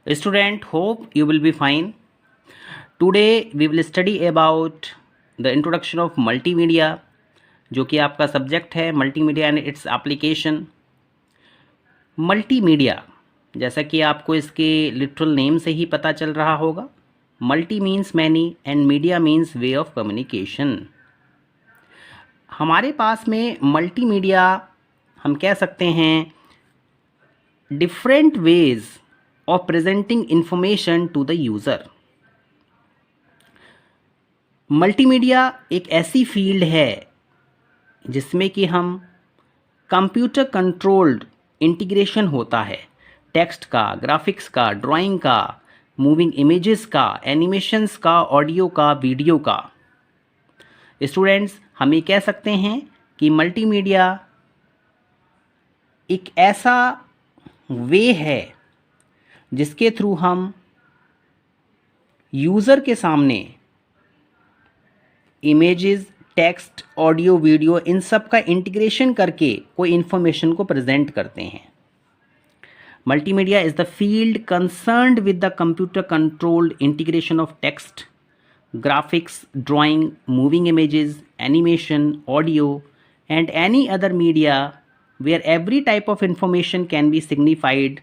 Student, hope you will be fine. Today we will study about the introduction of multimedia, जो कि आपका subject है multimedia and its application. Multimedia, जैसा कि आपको इसके लिटरल नेम से ही पता चल रहा होगा, multi means many and media means way of communication. हमारे पास में मल्टीमीडिया हम कह सकते हैं different ways of presenting information to the user. Multimedia एक ऐसी फील्ड है जिसमें कि हम कंप्यूटर कंट्रोल्ड इंटीग्रेशन होता है टेक्स्ट का, ग्राफिक्स का, ड्राइंग का, मूविंग इमेजेस का, एनिमेशंस का, ऑडियो का, वीडियो का। स्टूडेंट्स, हम ये कह सकते हैं कि मल्टीमीडिया एक ऐसा वे है जिसके थ्रू हम यूज़र के सामने इमेजेस, टेक्स्ट, ऑडियो, वीडियो इन सब का इंटीग्रेशन करके कोई इन्फॉर्मेशन को प्रेजेंट करते हैं। Multimedia is the field concerned with the computer controlled integration of text, graphics, drawing, moving images, animation, audio, and any other media where every type of information can be signified,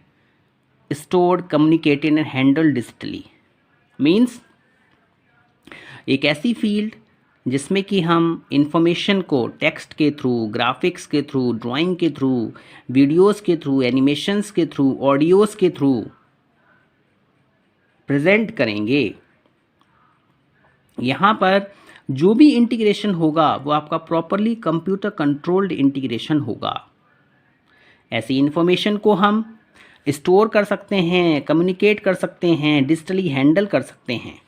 stored, communicated and handled digitally. Means एक ऐसी field जिसमें कि हम information को text के through, graphics के through, drawing के through, videos के थ्रू, एनिमेशंस के थ्रू, ऑडियोज़ के थ्रू प्रेजेंट करेंगे। यहाँ पर जो भी इंटीग्रेशन होगा वो आपका प्रॉपरली कंप्यूटर कंट्रोल्ड इंटीग्रेशन होगा। ऐसी इंफॉर्मेशन को हम स्टोर कर सकते हैं, कम्युनिकेट कर सकते हैं, डिजिटली हैंडल कर सकते हैं।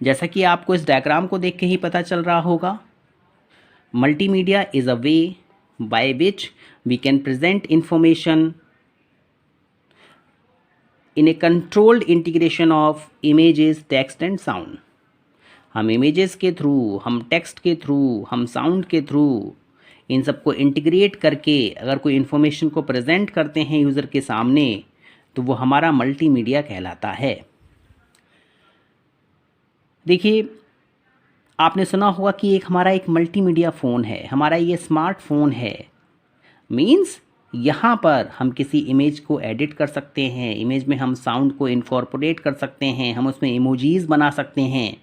जैसा कि आपको इस डायग्राम को देख के ही पता चल रहा होगा, multimedia is a way by which we can present information in a controlled integration of images, text and sound. हम इमेजेस के थ्रू, हम टेक्स्ट के थ्रू, हम साउंड के थ्रू इन सबको इंटीग्रेट करके अगर कोई इन्फॉर्मेशन को प्रेजेंट करते हैं यूज़र के सामने तो वो हमारा मल्टीमीडिया कहलाता है। देखिए, आपने सुना होगा कि हमारा एक मल्टीमीडिया फ़ोन है, हमारा ये स्मार्टफोन है। मीन्स यहाँ पर हम किसी इमेज को एडिट कर सकते हैं, इमेज में हम साउंड को इनकॉर्पोरेट कर सकते हैं, हम उसमें इमोजीज़ बना सकते हैं।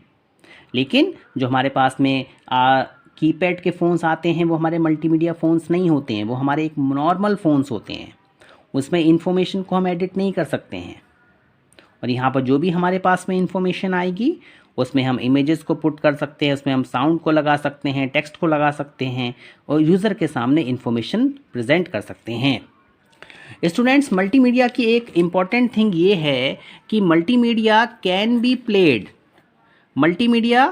लेकिन जो हमारे पास में कीपैड के फ़ोन्स आते हैं वो हमारे मल्टीमीडिया फ़ोन्स नहीं होते हैं, वो हमारे एक नॉर्मल फ़ोन्स होते हैं। उसमें इंफॉर्मेशन को हम एडिट नहीं कर सकते हैं। और यहाँ पर जो भी हमारे पास में इंफॉर्मेशन आएगी उसमें हम इमेजेस को पुट कर सकते हैं, उसमें हम साउंड को लगा सकते हैं, टेक्स्ट को लगा सकते हैं और यूज़र के सामने इंफॉर्मेशन प्रेजेंट कर सकते हैं। स्टूडेंट्स, मल्टीमीडिया की एक इम्पॉर्टेंट थिंग ये है कि multimedia can be played. Multimedia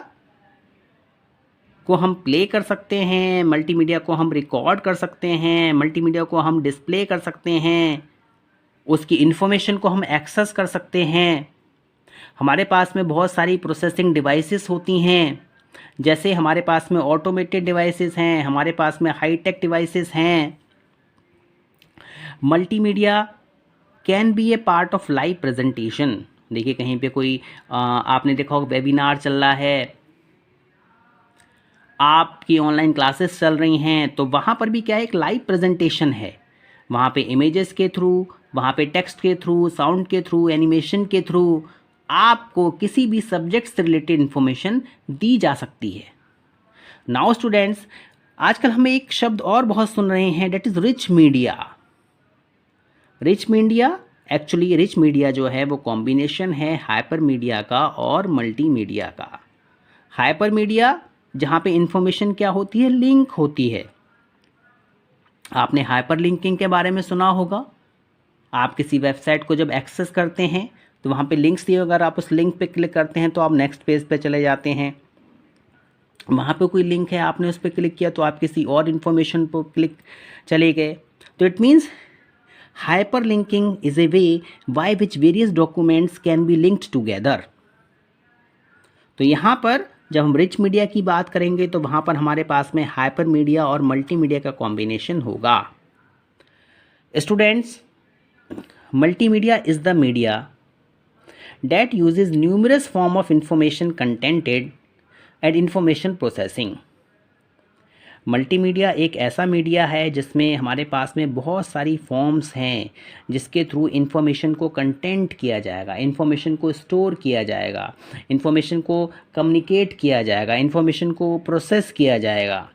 को हम प्ले कर सकते हैं, मल्टीमीडिया को हम रिकॉर्ड कर सकते हैं, मल्टीमीडिया को हम डिस्प्ले कर सकते हैं, उसकी इन्फॉर्मेशन को हम एक्सेस कर सकते हैं। हमारे पास में बहुत सारी प्रोसेसिंग डिवाइसेस होती हैं, जैसे हमारे पास में ऑटोमेटेड डिवाइसेस हैं, हमारे पास में हाईटेक डिवाइसेस हैं। Multimedia can be A part of live presentation. देखिए, कहीं पे कोई आपने देखा होगा वेबिनार चल रहा है, आपकी ऑनलाइन क्लासेस चल रही हैं, तो वहाँ पर भी क्या है, एक लाइव प्रेजेंटेशन है। वहाँ पे इमेजेस के थ्रू, वहाँ पे टेक्स्ट के थ्रू, साउंड के थ्रू, एनिमेशन के थ्रू आपको किसी भी सब्जेक्ट से रिलेटेड इन्फॉर्मेशन दी जा सकती है। नाउ स्टूडेंट्स, आजकल हम एक शब्द और बहुत सुन रहे हैं, that is rich media. Rich media, actually rich media जो है वो कॉम्बिनेशन है हाइपर मीडिया का और मल्टीमीडिया का। हाइपर मीडिया जहाँ पे इंफॉर्मेशन क्या होती है, लिंक होती है। आपने हाइपर लिंकिंग के बारे में सुना होगा। आप किसी वेबसाइट को जब एक्सेस करते हैं तो वहाँ पे लिंक्स दिए, अगर आप उस लिंक पे क्लिक करते हैं तो आप नेक्स्ट पेज पे चले जाते हैं। वहाँ पे कोई लिंक है, आपने उस पर क्लिक किया तो आप किसी और इन्फॉर्मेशन पर क्लिक चले गए। तो it means hyper linking is a way by which various documents can be linked together. तो यहाँ पर जब हम रिच मीडिया की बात करेंगे तो वहाँ पर हमारे पास में हाइपर मीडिया और मल्टीमीडिया का कॉम्बिनेशन होगा। Students, Multimedia is the media that uses numerous form of information contented and information processing. Multimedia एक ऐसा मीडिया है जिसमें हमारे पास में बहुत सारी फॉर्म्स हैं जिसके थ्रू इन्फॉर्मेशन को कंटेंट किया जाएगा, इन्फॉर्मेशन को स्टोर किया जाएगा, इन्फॉर्मेशन को कम्युनिकेट किया जाएगा, इन्फॉर्मेशन को प्रोसेस किया जाएगा।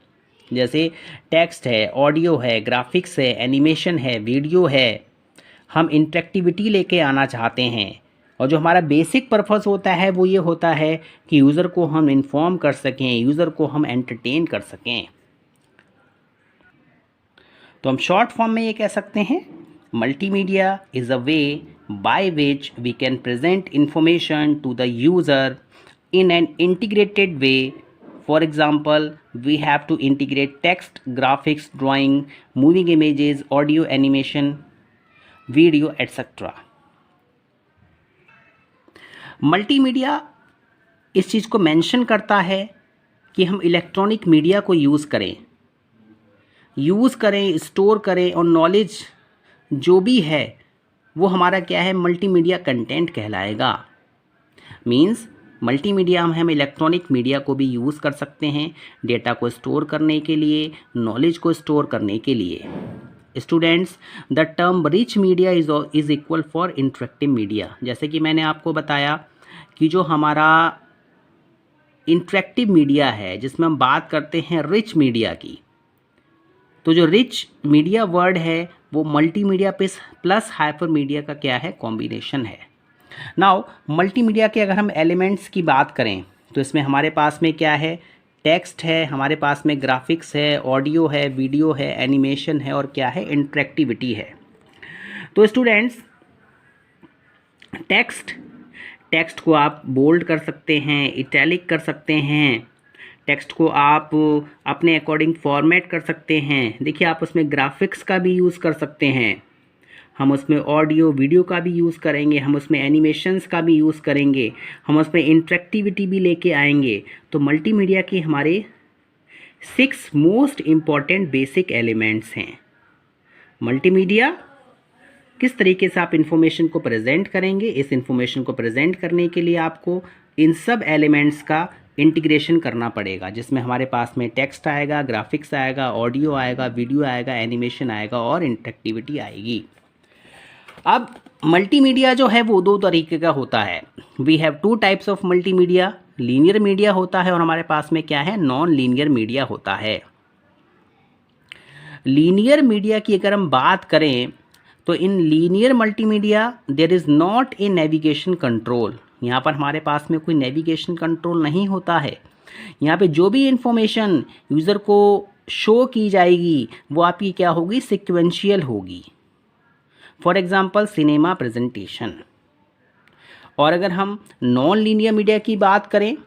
जैसे टेक्स्ट है, ऑडियो है, ग्राफिक्स है, एनिमेशन है, वीडियो है। हम इंटरेक्टिविटी लेके आना चाहते हैं और जो हमारा बेसिक पर्पस होता है वो ये होता है कि यूज़र को हम इन्फॉर्म कर सकें, यूज़र को हम एंटरटेन कर सकें। तो हम शॉर्ट फॉर्म में ये कह सकते हैं, multimedia is a way by which we can present information to the user in an integrated way. For example, we have to integrate text, graphics, drawing, moving images, audio, animation, video, etc. Multimedia इस चीज़ को mention करता है कि हम electronic media को use करें, store करें और नॉलेज जो भी है वो हमारा क्या है, मल्टीमीडिया कंटेंट कहलाएगा। मीन्स मल्टीमीडिया हम इलेक्ट्रॉनिक मीडिया को भी यूज़ कर सकते हैं डेटा को स्टोर करने के लिए, नॉलेज को स्टोर करने के लिए। Students, the term rich media is equal for interactive media. जैसे कि मैंने आपको बताया कि जो हमारा इंटरेक्टिव मीडिया है जिसमें हम बात करते हैं रिच मीडिया की, तो जो रिच मीडिया वर्ड है वो मल्टीमीडिया प्लस हाइपर मीडिया का क्या है, कॉम्बिनेशन है। नाउ मल्टीमीडिया के अगर हम एलिमेंट्स की बात करें तो इसमें हमारे पास में क्या है, टेक्स्ट है, हमारे पास में ग्राफिक्स है, ऑडियो है, वीडियो है, एनिमेशन है और क्या है, इंटरेक्टिविटी है। तो स्टूडेंट्स, टेक्स्ट को आप बोल्ड कर सकते हैं, इटैलिक कर सकते हैं, टेक्स्ट को आप अपने अकॉर्डिंग फॉर्मेट कर सकते हैं। देखिए, आप उसमें ग्राफिक्स का भी यूज़ कर सकते हैं, हम उसमें ऑडियो वीडियो का भी यूज़ करेंगे, हम उसमें एनिमेशंस का भी यूज़ करेंगे, हम उसमें इंटरेक्टिविटी भी लेके आएंगे। तो मल्टीमीडिया के हमारे 6 मोस्ट इम्पॉर्टेंट बेसिक एलिमेंट्स हैं। मल्टीमीडिया किस तरीके से आप इन्फॉर्मेशन को प्रेजेंट करेंगे, इस इन्फॉर्मेशन को प्रेजेंट करने के लिए आपको इन सब एलिमेंट्स का इंटीग्रेशन करना पड़ेगा, जिसमें हमारे पास में टेक्स्ट आएगा, ग्राफिक्स आएगा, ऑडियो आएगा, वीडियो आएगा, एनिमेशन आएगा और इंटरेक्टिविटी आएगी। अब मल्टीमीडिया जो है वो 2 तरीके का होता है। We have 2 types of multimedia, linear media होता है और हमारे पास में क्या है, नॉन लीनियर मीडिया होता है। लीनियर मीडिया की अगर हम बात करें तो in linear multimedia there is not a navigation control. यहाँ पर हमारे पास में कोई नेविगेशन कंट्रोल नहीं होता है। यहाँ पे जो भी इंफॉर्मेशन यूज़र को शो की जाएगी वो आपकी क्या होगी, सिक्वेंशियल होगी। For example cinema presentation. और अगर हम नॉन लीनियर मीडिया की बात करें,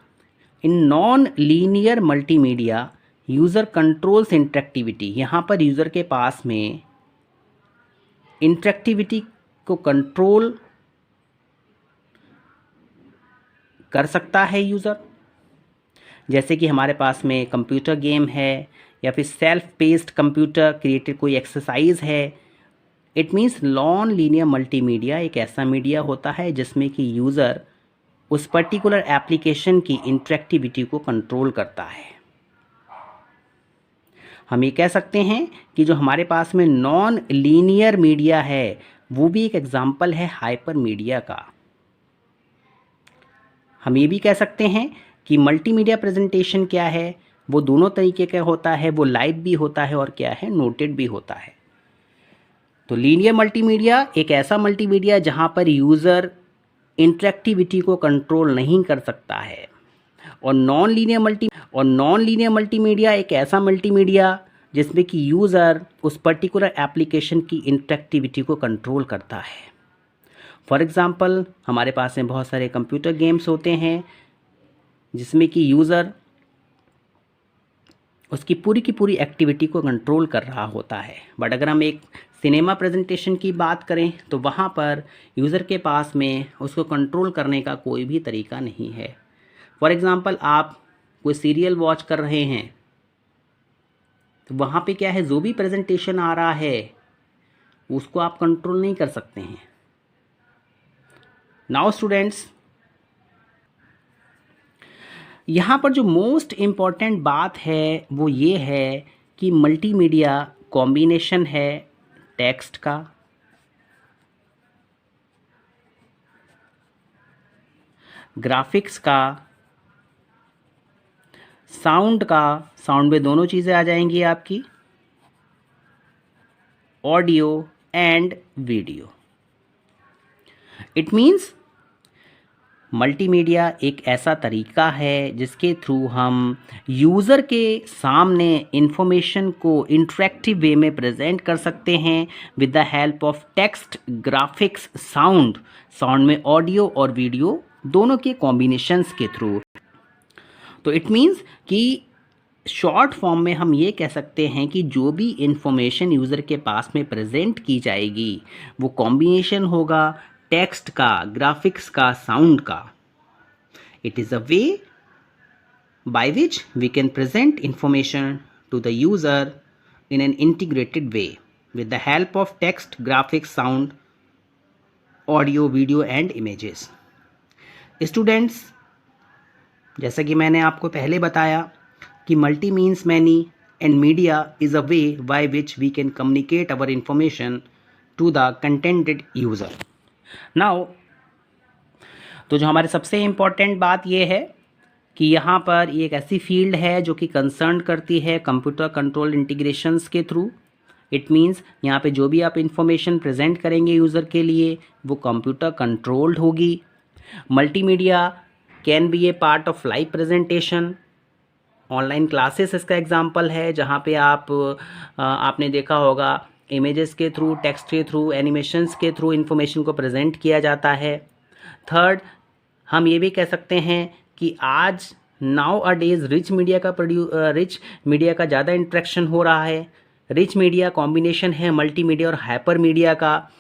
in non linear multimedia user controls interactivity. यहाँ पर यूज़र के पास में इंटरेक्टिविटी को कंट्रोल कर सकता है यूज़र। जैसे कि हमारे पास में कंप्यूटर गेम है या फिर सेल्फ पेस्ड कंप्यूटर क्रिएटेड कोई एक्सरसाइज है। It means non linear multimedia एक ऐसा मीडिया होता है जिसमें कि यूज़र उस पर्टिकुलर एप्लीकेशन की इंटरेक्टिविटी को कंट्रोल करता है। हम ये कह सकते हैं कि जो हमारे पास में नॉन लीनियर मीडिया है वो भी एक एग्जाम्पल है हाइपर मीडिया का। हम ये भी कह सकते हैं कि मल्टीमीडिया प्रेजेंटेशन क्या है, वो दोनों तरीके का होता है, वो लाइव भी होता है और क्या है, नोटेड भी होता है। तो लीनियर मल्टीमीडिया एक ऐसा मल्टीमीडिया जहाँ पर यूज़र इंटरेक्टिविटी को कंट्रोल नहीं कर सकता है, और नॉन लीनियर मल्टीमीडिया एक ऐसा मल्टीमीडिया जिसमें कि यूज़र उस पर्टिकुलर एप्लीकेशन की इंटरेक्टिविटी को कंट्रोल करता है। फॉर एग्ज़ाम्पल हमारे पास में बहुत सारे कंप्यूटर गेम्स होते हैं जिसमें कि यूज़र उसकी पूरी की पूरी एक्टिविटी को कंट्रोल कर रहा होता है। बट अगर हम एक सिनेमा प्रेजेंटेशन की बात करें तो वहाँ पर यूज़र के पास में उसको कंट्रोल करने का कोई भी तरीका नहीं है। फॉर एग्ज़ाम्पल आप कोई सीरियल वॉच कर रहे हैं तो वहाँ पे क्या है, जो भी प्रेजेंटेशन आ रहा है उसको आप कंट्रोल नहीं कर सकते हैं। नाउ स्टूडेंट्स, यहाँ पर जो मोस्ट इम्पॉर्टेंट बात है वो ये है कि मल्टीमीडिया कॉम्बिनेशन है टेक्स्ट का, ग्राफिक्स का, साउंड का, साउंड में दोनों चीज़ें आ जाएंगी आपकी, audio and video. It means multimedia एक ऐसा तरीका है जिसके थ्रू हम यूज़र के सामने इंफॉर्मेशन को इंटरेक्टिव वे में प्रेजेंट कर सकते हैं with the help of text, graphics, sound, sound में ऑडियो और वीडियो दोनों के कॉम्बिनेशंस के थ्रू। तो इट मीन्स कि शॉर्ट फॉर्म में हम ये कह सकते हैं कि जो भी इंफॉर्मेशन यूज़र के पास में प्रेजेंट की जाएगी वो कॉम्बिनेशन होगा टेक्स्ट का, ग्राफिक्स का, साउंड का। It is a way by which we can present information to the user in an integrated way with the help of text, graphics, sound, audio, video and images. Students, जैसा कि मैंने आपको पहले बताया कि multi means many and media is a way by which we can communicate our information to the contented user. Now, तो जो हमारे सबसे इम्पॉर्टेंट बात ये है कि यहाँ पर ये एक ऐसी फील्ड है जो कि कंसर्न करती है कंप्यूटर कंट्रोल इंटीग्रेशंस के थ्रू। इट मीन्स यहाँ पे जो भी आप इंफॉर्मेशन प्रेजेंट करेंगे यूज़र के लिए वो कंप्यूटर कंट्रोल्ड होगी। Multimedia can be A part of live presentation, online classes इसका एग्जांपल है जहाँ पे आपने देखा होगा इमेजेस के थ्रू, टेक्स्ट के थ्रू, एनिमेशंस के थ्रू इंफॉर्मेशन को प्रेजेंट किया जाता है। थर्ड, हम ये भी कह सकते हैं कि आज नाउ अ डेज रिच मीडिया का ज़्यादा इंट्रैक्शन हो रहा है। रिच मीडिया कॉम्बिनेशन है मल्टीमीडिया और हाइपर मीडिया का।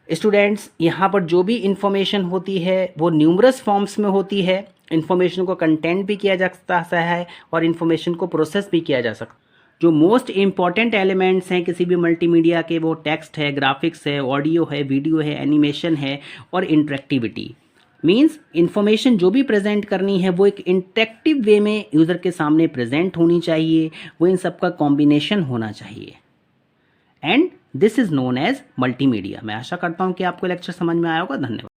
स्टूडेंट्स, यहाँ पर जो भी इंफॉर्मेशन होती है वो न्यूमरस फॉर्म्स में होती है। इंफॉर्मेशन को कंटेंट भी किया जा सकता है और इन्फॉर्मेशन को प्रोसेस भी किया जा सकता है। जो मोस्ट इम्पॉर्टेंट एलिमेंट्स हैं किसी भी मल्टीमीडिया के वो टेक्स्ट है, ग्राफिक्स है, ऑडियो है, वीडियो है, एनिमेशन है और इंटरेक्टिविटी। मीन्स इन्फॉर्मेशन जो भी प्रेजेंट करनी है वो एक इंटरेक्टिव वे में यूज़र के सामने प्रेजेंट होनी चाहिए, वो इन सब का कॉम्बिनेशन होना चाहिए and this is known as multimedia. मैं आशा करता हूँ कि आपको लेक्चर समझ में आया होगा। धन्यवाद।